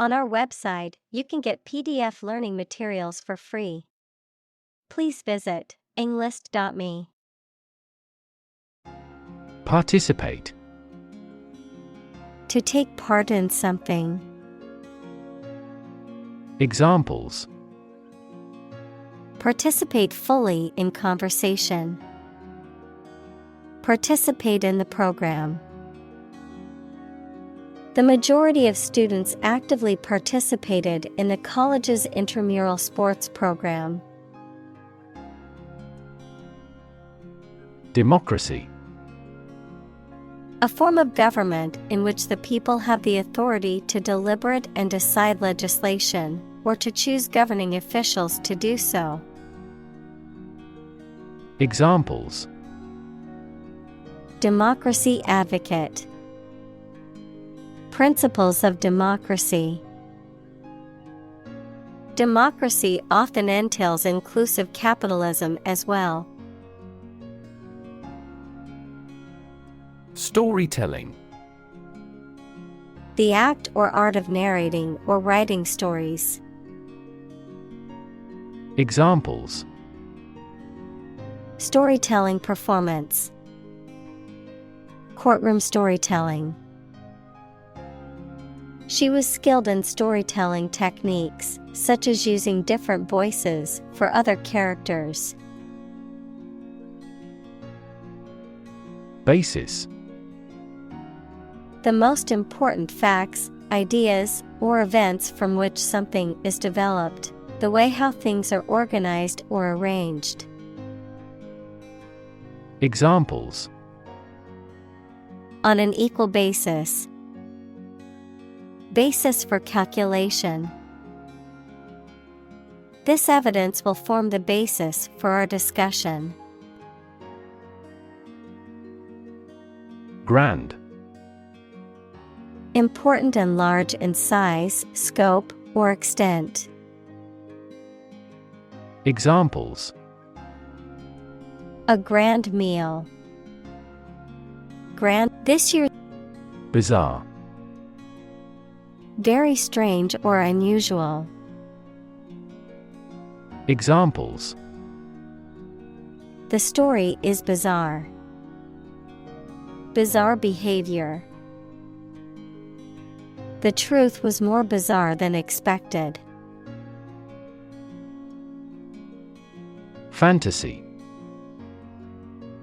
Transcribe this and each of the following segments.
On our website, you can get PDF learning materials for free. Please visit englist.me. Participate. To take part in something. Examples: Participate fully in conversation. Participate in the program. The majority of students actively participated in the college's intramural sports program. Democracy. A form of government in which the people have the authority to deliberate and decide legislation, or to choose governing officials to do so. Examples: Democracy advocate. Principles of democracy. Democracy often entails inclusive capitalism as well. Storytelling. The act or art of narrating or writing stories. Examples: Storytelling performance. Courtroom storytelling. She was skilled in storytelling techniques, such as using different voices for other characters. Basis. The most important facts, ideas, or events from which something is developed, the way how things are organized or arranged. Examples: On an equal basis. Basis for calculation. This evidence will form the basis for our discussion. Grand. Important and large in size, scope, or extent. Examples: A grand meal. Grand this year. Bizarre. Very strange or unusual. Examples: The story is bizarre. Bizarre behavior. The truth was more bizarre than expected. Fantasy.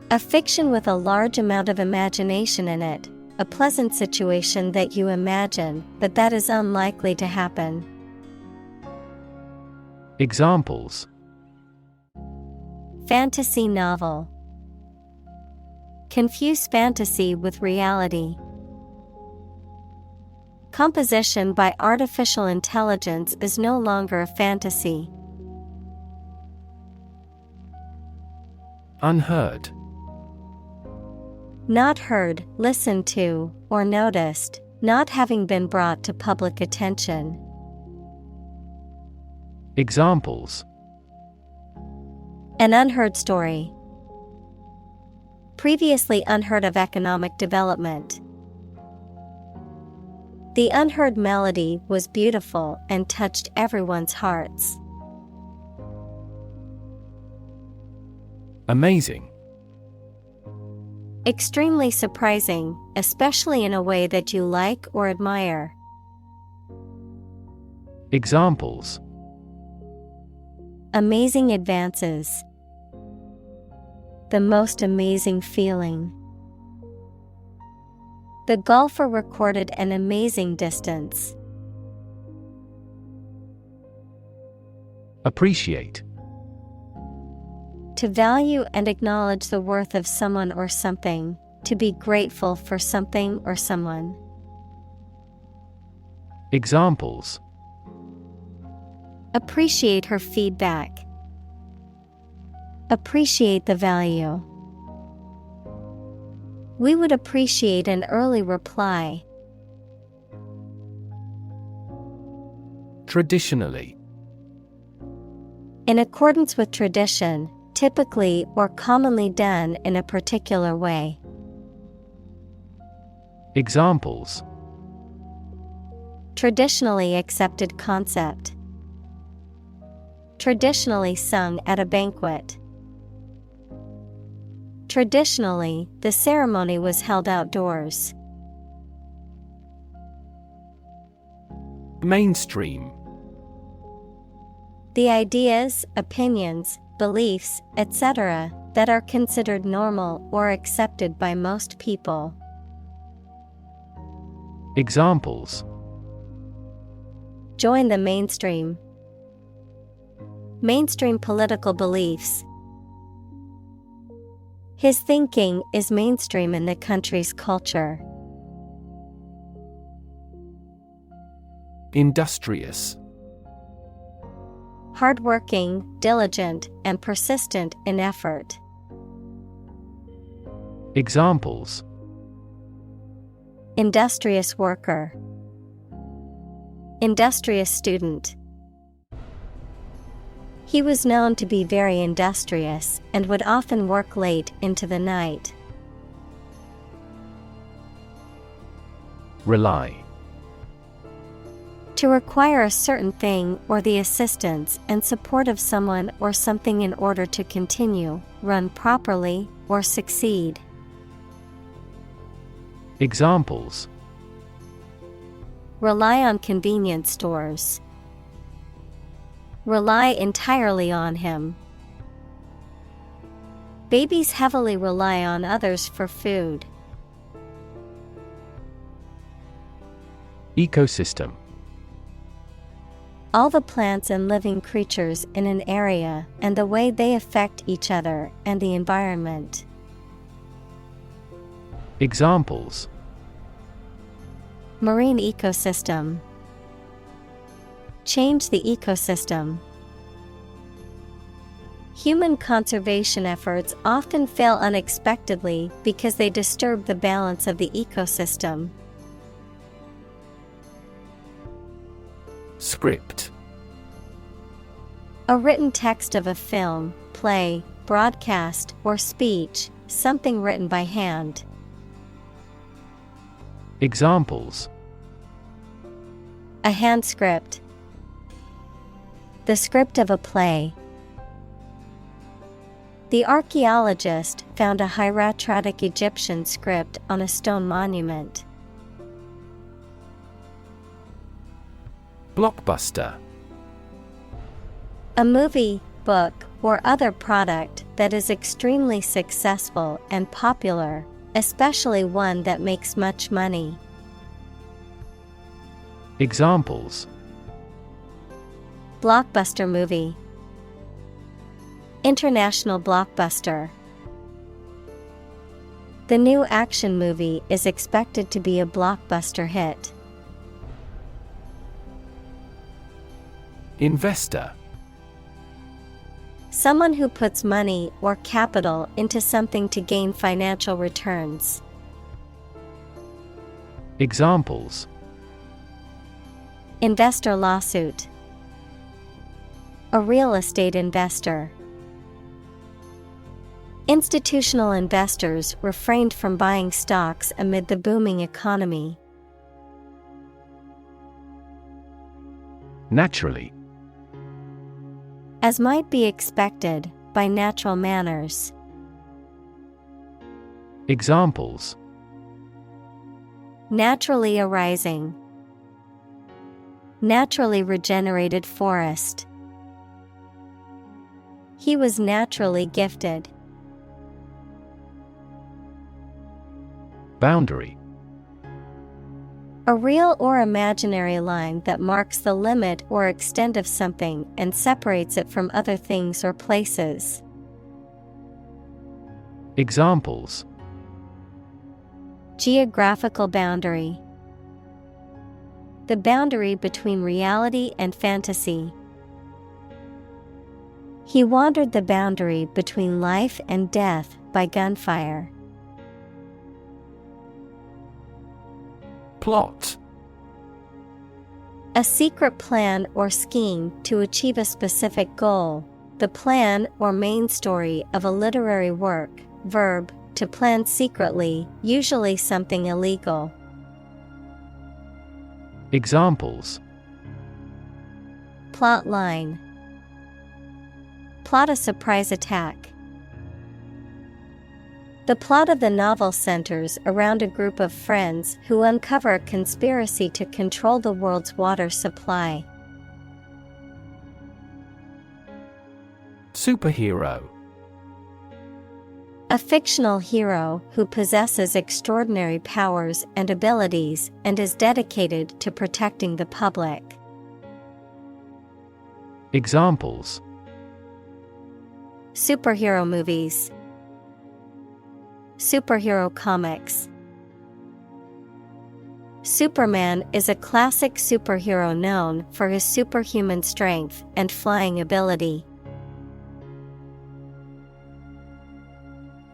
A fiction with a large amount of imagination in it, a pleasant situation that you imagine, but that is unlikely to happen. Examples: Fantasy novel. Confuse fantasy with reality. Composition by artificial intelligence is no longer a fantasy. Unheard. Not heard, listened to, or noticed, not having been brought to public attention. Examples: An unheard story. Previously unheard of economic development. The unheard melody was beautiful and touched everyone's hearts. Amazing. Extremely surprising, especially in a way that you like or admire. Examples: Amazing advances. The most amazing feeling. The golfer recorded an amazing distance. Appreciate. To value and acknowledge the worth of someone or something, to be grateful for something or someone. Examples: Appreciate her feedback. Appreciate the value. We would appreciate an early reply. Traditionally. In accordance with tradition, typically or commonly done in a particular way. Examples: Traditionally accepted concept. Traditionally sung at a banquet. Traditionally, the ceremony was held outdoors. Mainstream. The ideas, opinions, beliefs, etc., that are considered normal or accepted by most people. Examples: Join the mainstream. Mainstream political beliefs. His thinking is mainstream in the country's culture. Industrious. Hardworking, diligent, and persistent in effort. Examples: Industrious worker. Industrious student. He was known to be very industrious and would often work late into the night. Rely. To require a certain thing or the assistance and support of someone or something in order to continue, run properly, or succeed. Examples: Rely on convenience stores. Rely entirely on him. Babies heavily rely on others for food. Ecosystem. All the plants and living creatures in an area and the way they affect each other and the environment. Examples: Marine ecosystem. Change the ecosystem. Human conservation efforts often fail unexpectedly because they disturb the balance of the ecosystem. Script. A written text of a film, play, broadcast, or speech, something written by hand. Examples: A hand script. The script of a play. The archaeologist found a hieratic Egyptian script on a stone monument. Blockbuster. A movie, book, or other product that is extremely successful and popular, especially one that makes much money. Examples: Blockbuster movie. International blockbuster. The new action movie is expected to be a blockbuster hit. Investor. Someone who puts money or capital into something to gain financial returns. Examples: Investor lawsuit. A real estate investor. Institutional investors refrained from buying stocks amid the booming economy. Naturally. As might be expected, by natural manners. Examples: Naturally arising. Naturally regenerated forest. He was naturally gifted. Boundary. A real or imaginary line that marks the limit or extent of something and separates it from other things or places. Examples: Geographical boundary. The boundary between reality and fantasy. He wandered the boundary between life and death by gunfire. Plot. A secret plan or scheme to achieve a specific goal. The plan or main story of a literary work. Verb, to plan secretly, usually something illegal. Examples. Plot line. Plot a surprise attack. The plot of the novel centers around a group of friends who uncover a conspiracy to control the world's water supply. Superhero. A fictional hero who possesses extraordinary powers and abilities and is dedicated to protecting the public. Examples. Superhero movies. Superhero comics. Superman is a classic superhero known for his superhuman strength and flying ability.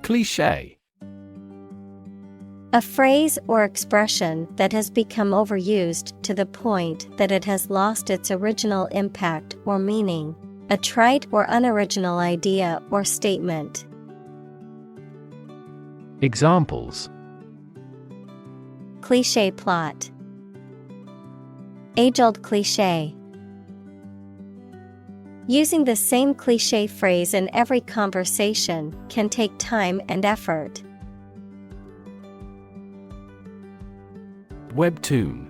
Cliché. A phrase or expression that has become overused to the point that it has lost its original impact or meaning, a trite or unoriginal idea or statement. Examples. Cliché plot. Age-old cliché. Using the same cliché phrase in every conversation can take time and effort. Webtoon.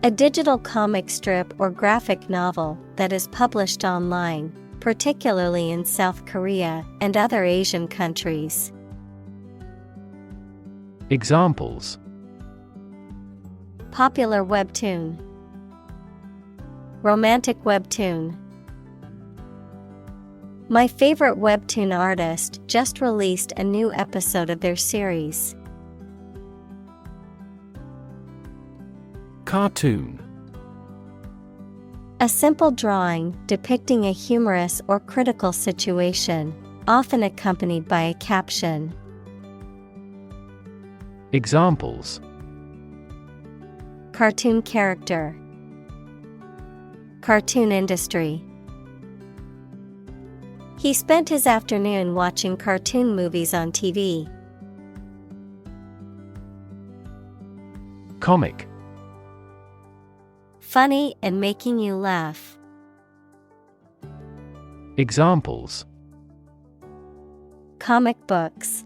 A digital comic strip or graphic novel that is published online, particularly in South Korea and other Asian countries. Examples. Popular webtoon. Romantic webtoon. My favorite webtoon artist just released a new episode of their series. Cartoon. A simple drawing depicting a humorous or critical situation, often accompanied by a caption. Examples. Cartoon character. Cartoon industry. He spent his afternoon watching cartoon movies on TV. Comic. Funny and making you laugh. Examples. Comic books.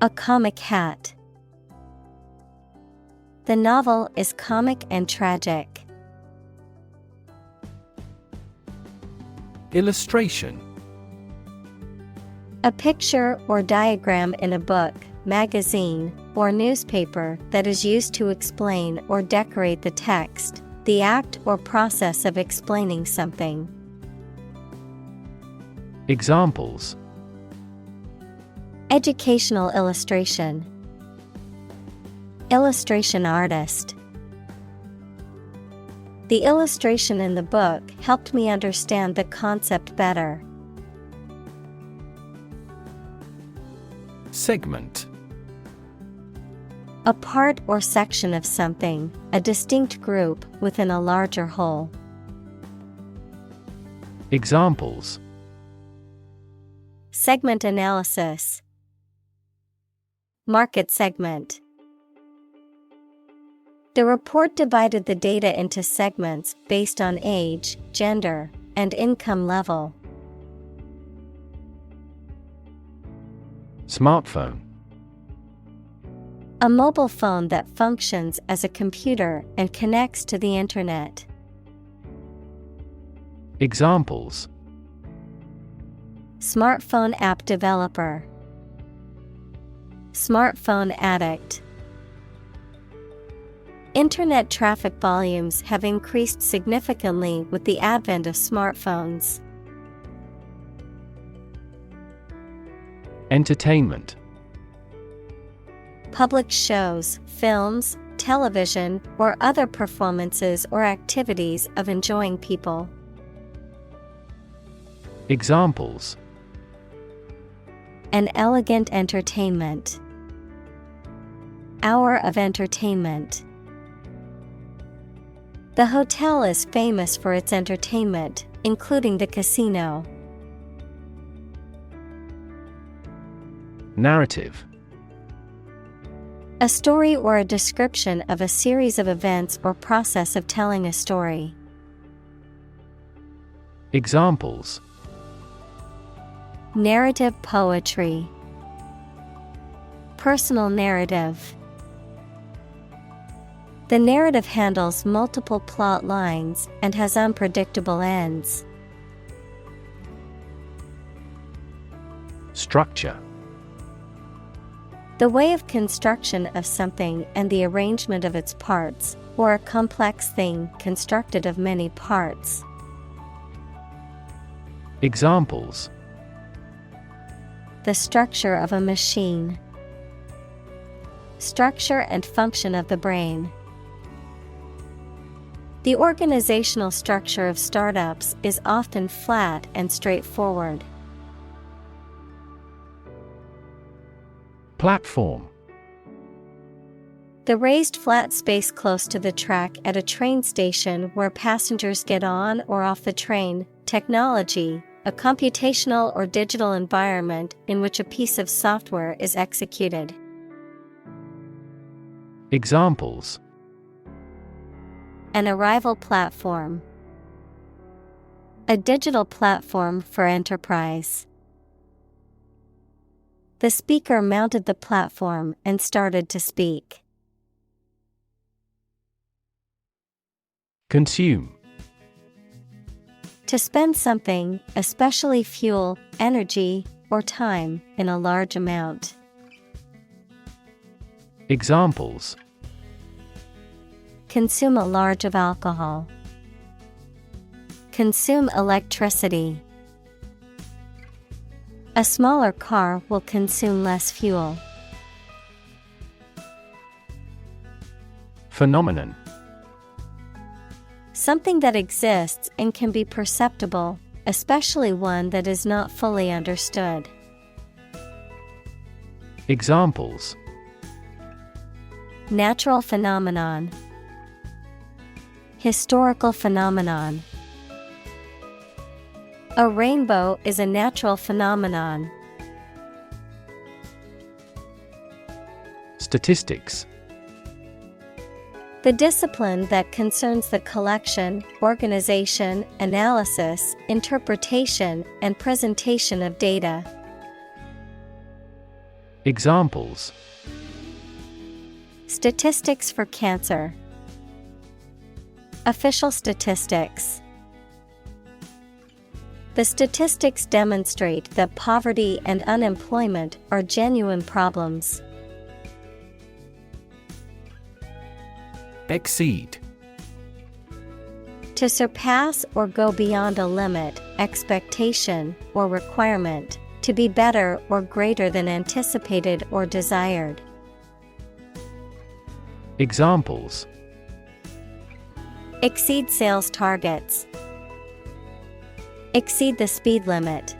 A comic hat. The novel is comic and tragic. Illustration. A picture or diagram in a book, magazine, or newspaper that is used to explain or decorate the text, the act or process of explaining something. Examples. Educational illustration. Illustration artist. The illustration in the book helped me understand the concept better. Segment. A part or section of something, a distinct group within a larger whole. Examples. Segment analysis. Market segment. The report divided the data into segments based on age, gender, and income level. Smartphone. A mobile phone that functions as a computer and connects to the internet. Examples. Smartphone app developer. Smartphone addict. Internet traffic volumes have increased significantly with the advent of smartphones. Entertainment. Public shows, films, television, or other performances or activities of enjoying people. Examples. An elegant entertainment. Hour of entertainment. The hotel is famous for its entertainment, including the casino. Narrative. A story or a description of a series of events or process of telling a story. Examples: Narrative poetry. Personal narrative. The narrative handles multiple plot lines and has unpredictable ends. Structure. The way of construction of something and the arrangement of its parts, or a complex thing constructed of many parts. Examples: The structure of a machine. Structure and function of the brain. The organizational structure of startups is often flat and straightforward. Platform. The raised flat space close to the track at a train station where passengers get on or off the train. Technology, a computational or digital environment in which a piece of software is executed. Examples: An arrival platform. A digital platform for enterprise. The speaker mounted the platform and started to speak. Consume. To spend something, especially fuel, energy, or time, in a large amount. Examples: Consume a large of alcohol. Consume electricity. A smaller car will consume less fuel. Phenomenon. Something that exists and can be perceptible, especially one that is not fully understood. Examples: Natural phenomenon. Historical phenomenon. A rainbow is a natural phenomenon. Statistics. The discipline that concerns the collection, organization, analysis, interpretation, and presentation of data. Examples: Statistics for cancer. Official statistics. The statistics demonstrate that poverty and unemployment are genuine problems. Exceed. To surpass or go beyond a limit, expectation, or requirement, to be better or greater than anticipated or desired. Examples: Exceed sales targets. Exceed the speed limit.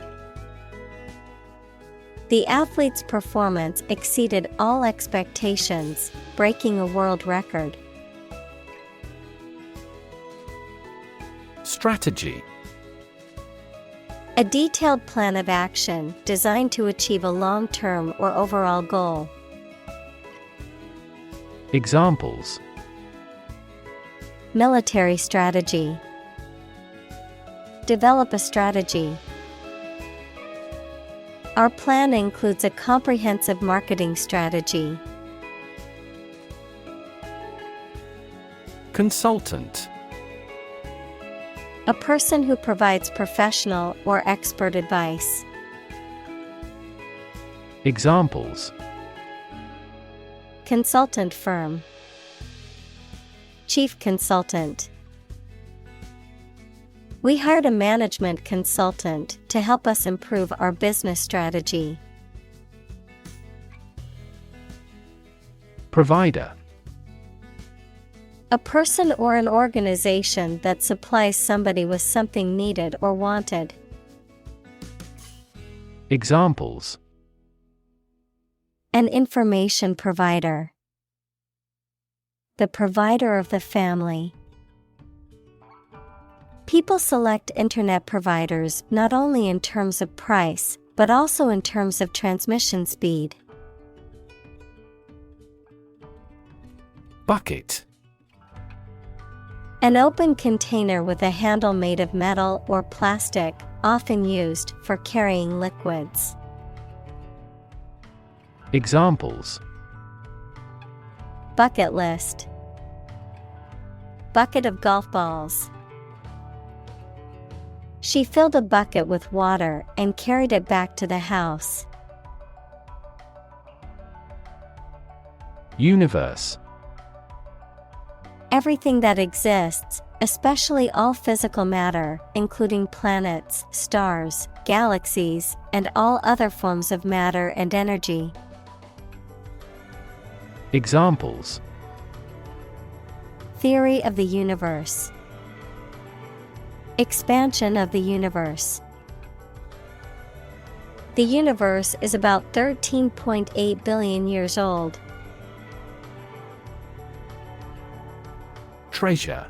The athlete's performance exceeded all expectations, breaking a world record. Strategy. A detailed plan of action designed to achieve a long-term or overall goal. Examples: Military strategy. Develop a strategy. Our plan includes a comprehensive marketing strategy. Consultant. A person who provides professional or expert advice. Examples: Consultant firm. Chief consultant. We hired a management consultant to help us improve our business strategy. Provider. A person or an organization that supplies somebody with something needed or wanted. Examples: An information provider. The provider of the family. People select internet providers not only in terms of price, but also in terms of transmission speed. Bucket. An open container with a handle made of metal or plastic, often used for carrying liquids. Examples: Bucket list. Bucket of golf balls. She filled a bucket with water and carried it back to the house. Universe. Everything that exists, especially all physical matter, including planets, stars, galaxies, and all other forms of matter and energy. Examples: Theory of the universe. Expansion of the universe. The universe is about 13.8 billion years old. Treasure.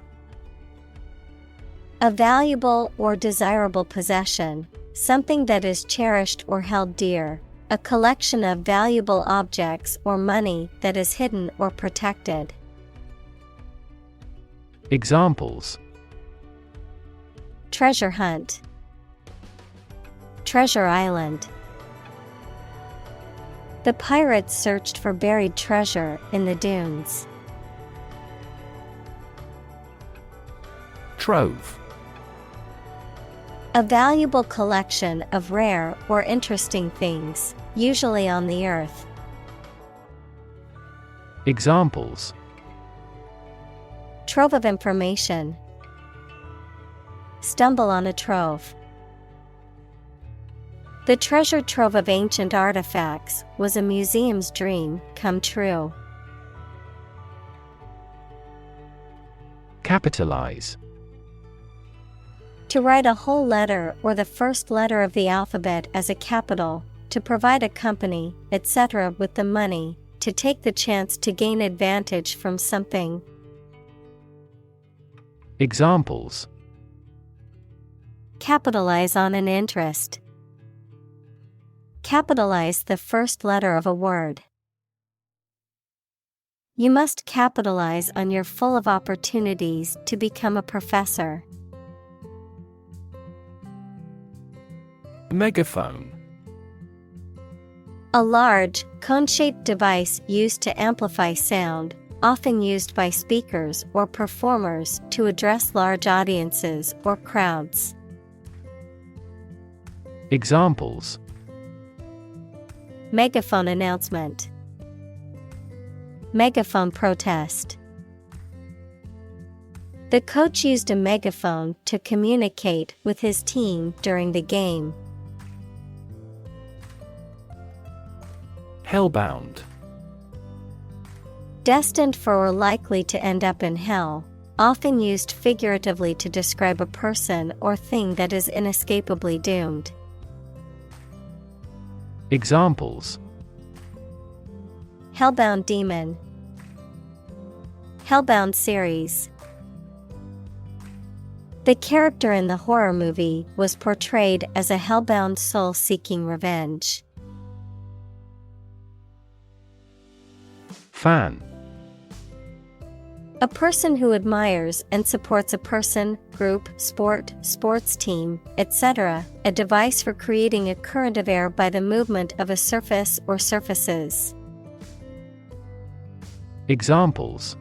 A valuable or desirable possession, something that is cherished or held dear, a collection of valuable objects or money that is hidden or protected. Examples: Treasure hunt. Treasure island. The pirates searched for buried treasure in the dunes. Trove. A valuable collection of rare or interesting things, usually on the earth. Examples: Trove of information. Stumble on a trove. The treasure trove of ancient artifacts was a museum's dream come true. Capitalize. To write a whole letter or the first letter of the alphabet as a capital, to provide a company, etc. with the money, to take the chance to gain advantage from something. Examples: Capitalize on an interest. Capitalize the first letter of a word. You must capitalize on your full of opportunities to become a professor. Megaphone. A large, cone-shaped device used to amplify sound, often used by speakers or performers to address large audiences or crowds. Examples: Megaphone announcement. Megaphone protest. The coach used a megaphone to communicate with his team during the game. Hellbound. Destined for or likely to end up in hell, often used figuratively to describe a person or thing that is inescapably doomed. Examples: Hellbound demon. Hellbound series. The character in the horror movie was portrayed as a hellbound soul seeking revenge. Fan. A person who admires and supports a person, group, sport, sports team, etc., a device for creating a current of air by the movement of a surface or surfaces. Examples: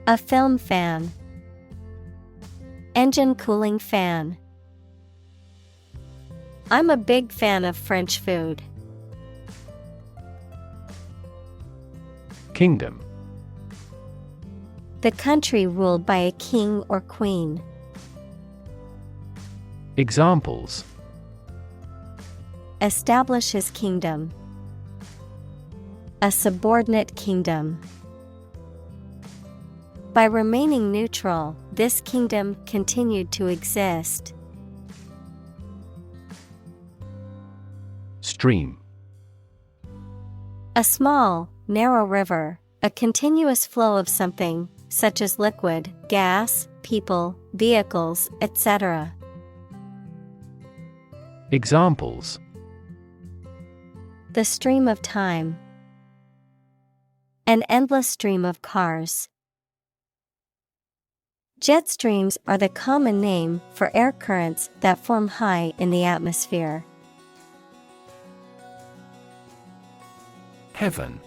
A film fan. Engine cooling fan. I'm a big fan of French food. Kingdom. The country ruled by a king or queen. Examples: Establish his kingdom. A subordinate kingdom. By remaining neutral, this kingdom continued to exist. Stream. A small, narrow river, a continuous flow of something, such as liquid, gas, people, vehicles, etc. Examples: The stream of time. An endless stream of cars. Jet streams are the common name for air currents that form high in the atmosphere. Heaven.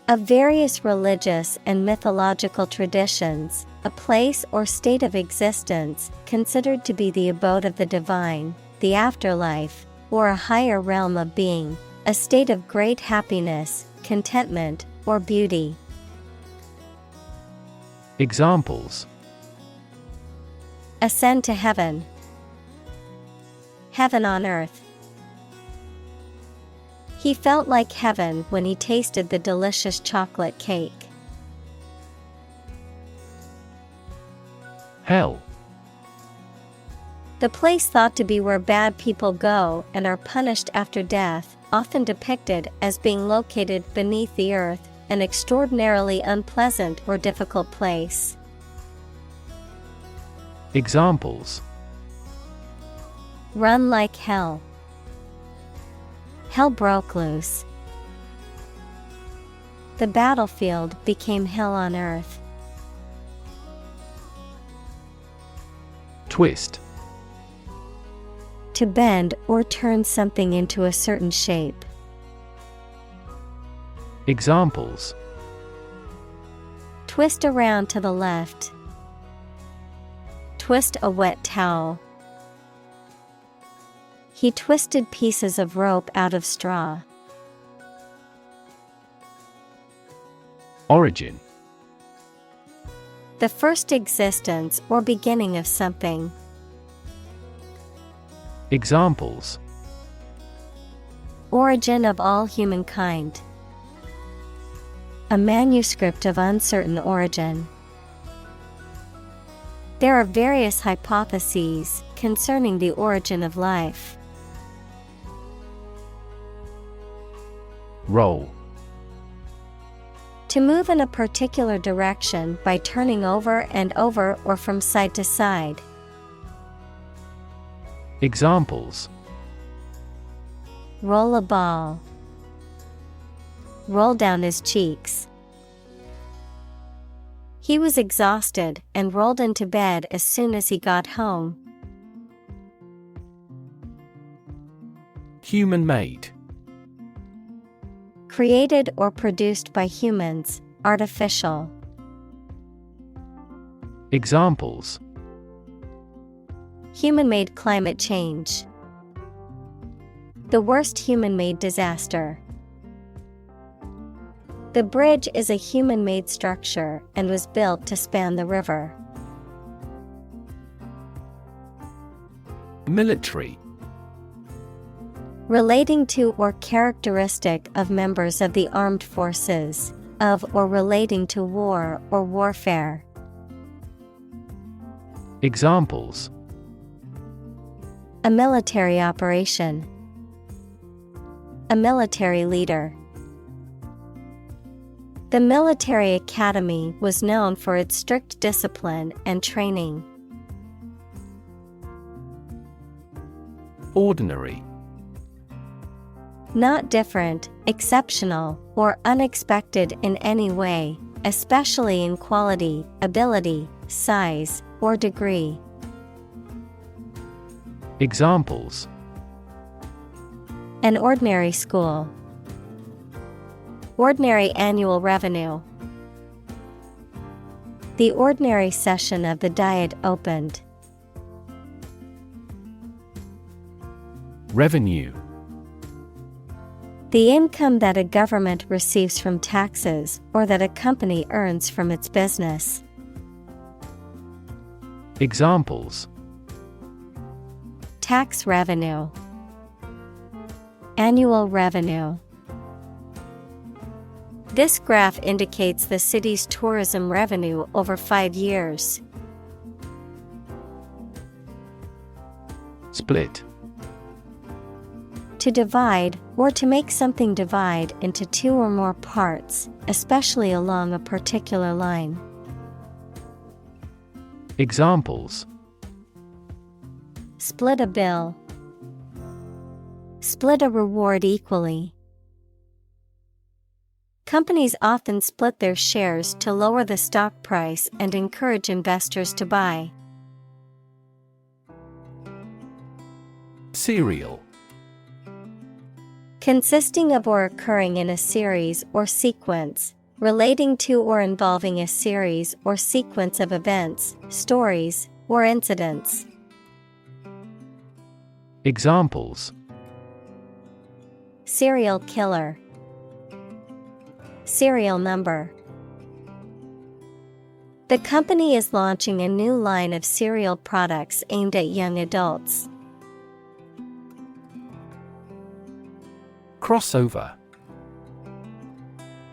Of various religious and mythological traditions, a place or state of existence considered to be the abode of the divine, the afterlife, or a higher realm of being, a state of great happiness, contentment, or beauty. Examples: Ascend to heaven. Heaven on earth. He felt like heaven when he tasted the delicious chocolate cake. Hell. The place thought to be where bad people go and are punished after death, often depicted as being located beneath the earth, an extraordinarily unpleasant or difficult place. Examples: Run like hell. Hell broke loose. The battlefield became hell on earth. Twist. To bend or turn something into a certain shape. Examples: Twist around to the left. Twist a wet towel. He twisted pieces of rope out of straw. Origin. The first existence or beginning of something. Examples: Origin of all humankind. A manuscript of uncertain origin. There are various hypotheses concerning the origin of life. Roll. To move in a particular direction by turning over and over or from side to side. Examples: Roll a ball. Roll down his cheeks. He was exhausted and rolled into bed as soon as he got home. Human-made. Created or produced by humans, artificial. Examples: Human-made climate change. The worst human-made disaster. The bridge is a human-made structure and was built to span the river. Military. Relating to or characteristic of members of the armed forces, of or relating to war or warfare. Examples: A military operation. A military leader. The military academy was known for its strict discipline and training. Ordinary. Not different, exceptional, or unexpected in any way, especially in quality, ability, size, or degree. Examples: An ordinary school. Ordinary annual revenue. The ordinary session of the Diet opened. Revenue. The income that a government receives from taxes or that a company earns from its business. Examples: Tax revenue. Annual revenue. This graph indicates the city's tourism revenue over 5 years. Split. To divide, or to make something divide into two or more parts, especially along a particular line. Examples: Split a bill. Split a reward equally. Companies often split their shares to lower the stock price and encourage investors to buy. Serial. Consisting of or occurring in a series or sequence, relating to or involving a series or sequence of events, stories, or incidents. Examples: Serial killer. Serial number. The company is launching a new line of cereal products aimed at young adults. Crossover.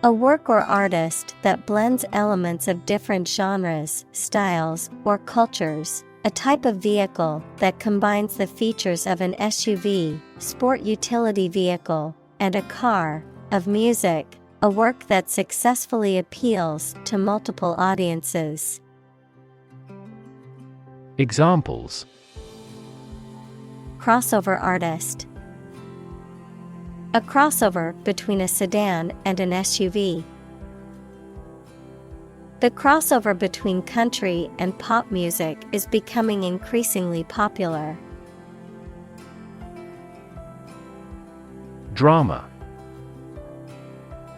A work or artist that blends elements of different genres, styles, or cultures. A type of vehicle that combines the features of an SUV, sport utility vehicle, and a car. Of music, a work that successfully appeals to multiple audiences. Examples: Crossover artist. A crossover between a sedan and an SUV. The crossover between country and pop music is becoming increasingly popular. Drama.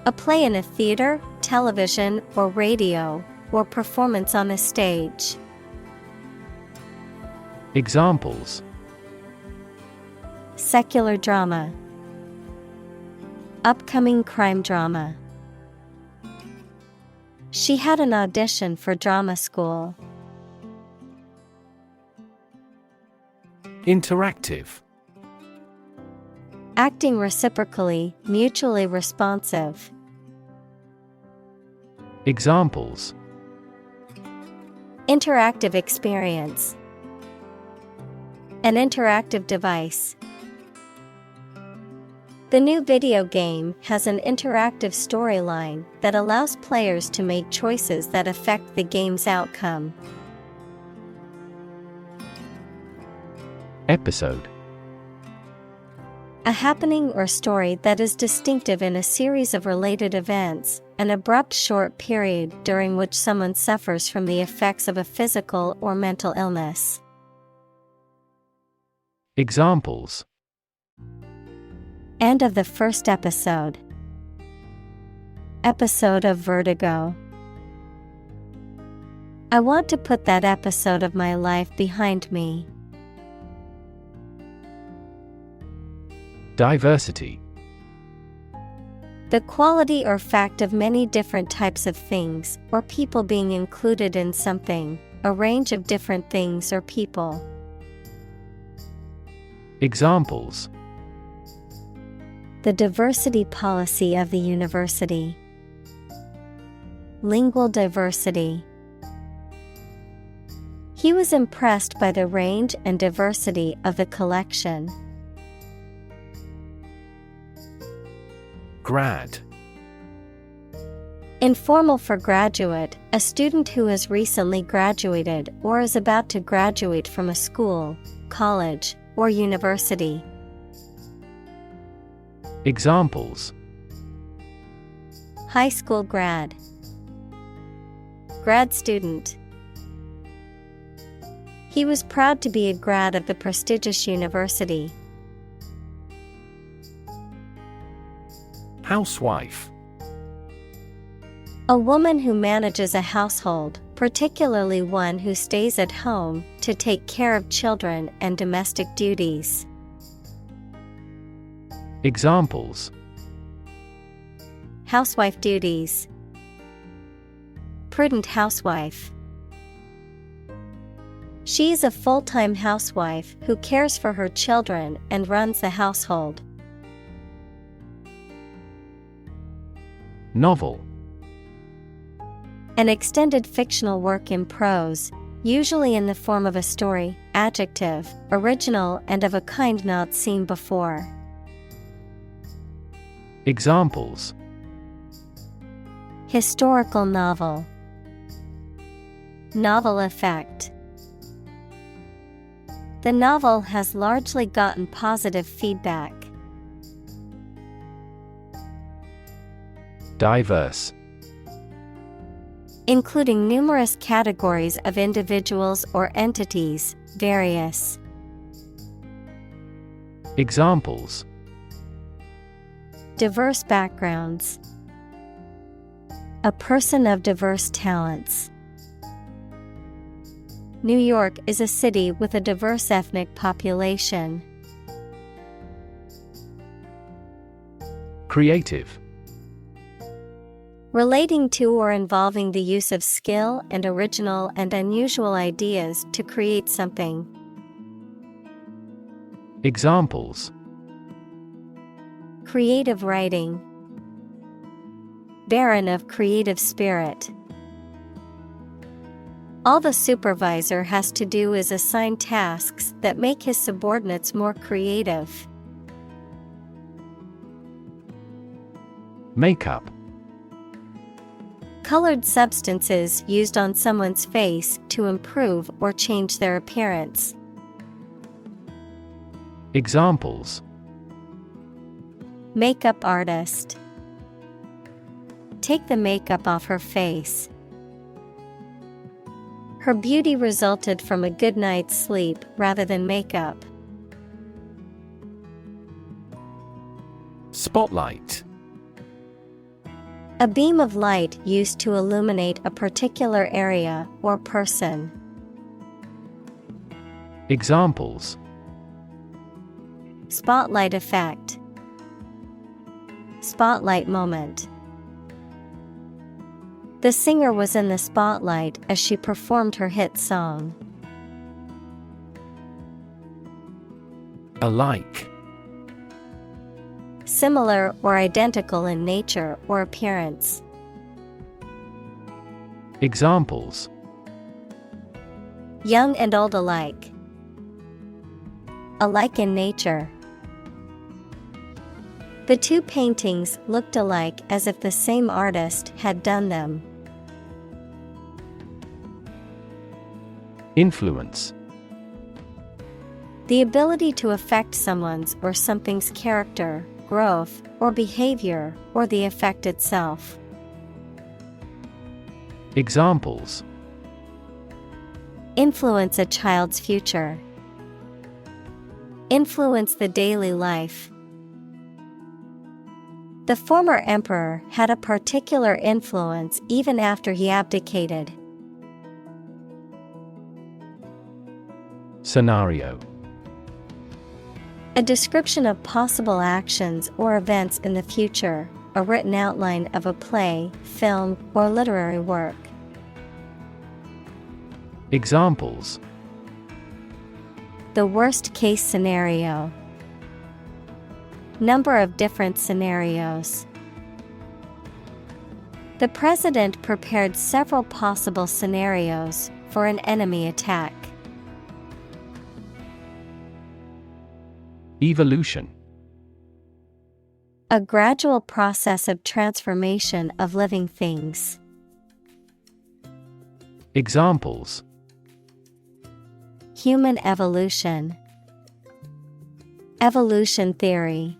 A play in a theater, television, or radio, or performance on a stage. Examples: Secular drama. Upcoming crime drama. She had an audition for drama school. Interactive. Acting reciprocally, mutually responsive. Examples: Interactive experience. An interactive device. The new video game has an interactive storyline that allows players to make choices that affect the game's outcome. Episode. A happening or story that is distinctive in a series of related events, an abrupt short period during which someone suffers from the effects of a physical or mental illness. Examples: End of the first episode. Episode of Vertigo. I want to put that episode of my life behind me. Diversity. The quality or fact of many different types of things or people being included in something, a range of different things or people. Examples: The diversity policy of the university. Lingual diversity. He was impressed by the range and diversity of the collection. Grad. Informal for graduate, a student who has recently graduated or is about to graduate from a school, college, or university. Examples: High school grad. Grad student. He was proud to be a grad of the prestigious university. Housewife. A woman who manages a household, particularly one who stays at home to take care of children and domestic duties. Examples: Housewife duties. Prudent housewife. She is a full-time housewife who cares for her children and runs the household. Novel. An extended fictional work in prose, usually in the form of a story. Adjective, original and of a kind not seen before. Examples: Historical novel. Novel effect. The novel has largely gotten positive feedback. Diverse. Including numerous categories of individuals or entities, various. Examples: Diverse backgrounds. A person of diverse talents. New York is a city with a diverse ethnic population. Creative. Relating to or involving the use of skill and original and unusual ideas to create something. Examples: Creative writing. Barren of creative spirit. All the supervisor has to do is assign tasks that make his subordinates more creative. Makeup. Colored substances used on someone's face to improve or change their appearance. Examples: Makeup artist. Take the makeup off her face. Her beauty resulted from a good night's sleep rather than makeup. Spotlight. A beam of light used to illuminate a particular area or person. Examples: Spotlight effect. Spotlight moment. The singer was in the spotlight as she performed her hit song. Alike. Similar or identical in nature or appearance. Examples: Young and old alike. Alike in nature. The two paintings looked alike as if the same artist had done them. Influence. The ability to affect someone's or something's character, growth, or behavior, or the effect itself. Examples: Influence a child's future. Influence the daily life. The former emperor had a particular influence even after he abdicated. Scenario. A description of possible actions or events in the future, a written outline of a play, film, or literary work. Examples: The worst case scenario. Number of different scenarios. The president prepared several possible scenarios for an enemy attack. Evolution. A gradual process of transformation of living things. Examples: Human evolution. Evolution theory.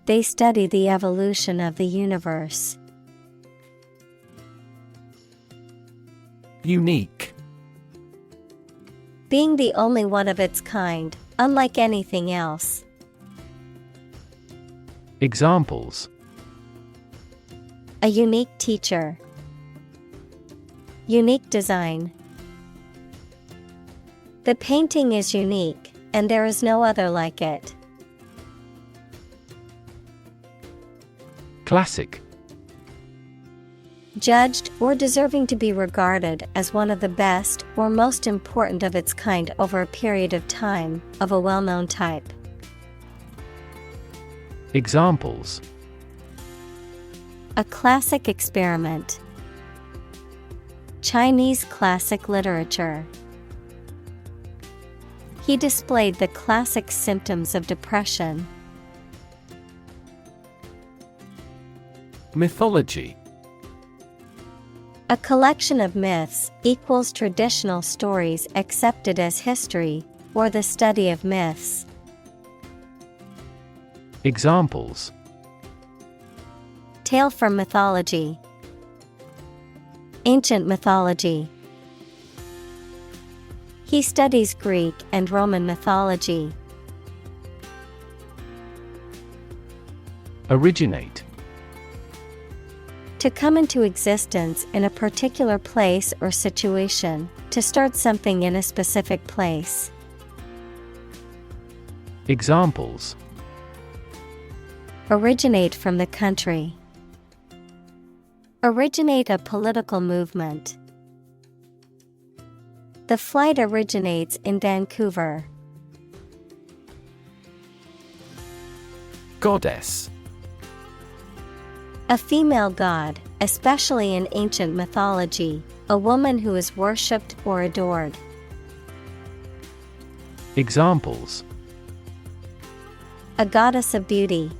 They study the evolution of the universe. Unique. Being the only one of its kind, unlike anything else. Examples: A unique teacher. Unique design. The painting is unique, and there is no other like it. Classic. Judged or deserving to be regarded as one of the best or most important of its kind over a period of time, of a well-known type. Examples: A classic experiment. Chinese classic literature. He displayed the classic symptoms of depression. Mythology. A collection of myths equals traditional stories accepted as history, or the study of myths. Examples: Tale from mythology. Ancient mythology. He studies Greek and Roman mythology. Originate. To come into existence in a particular place or situation, to start something in a specific place. Examples: Originate from the country. Originate a political movement. The flight originates in Vancouver. Goddess. A female god, especially in ancient mythology, a woman who is worshipped or adored. Examples: A goddess of beauty.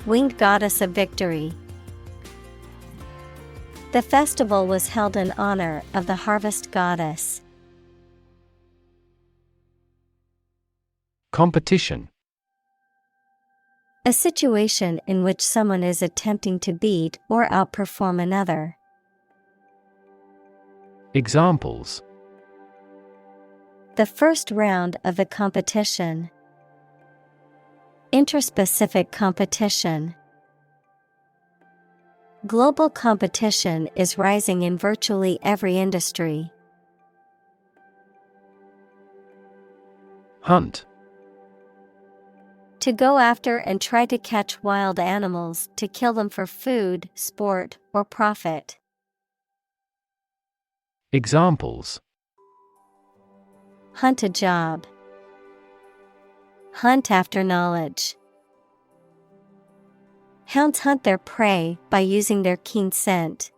Winged goddess of victory. The festival was held in honor of the harvest goddess. Competition. A situation in which someone is attempting to beat or outperform another. Examples: The first round of the competition. Interspecific competition. Global competition is rising in virtually every industry. Hunt. To go after and try to catch wild animals to kill them for food, sport, or profit. Examples: Hunt a job. Hunt after knowledge. Hounds hunt their prey by using their keen scent.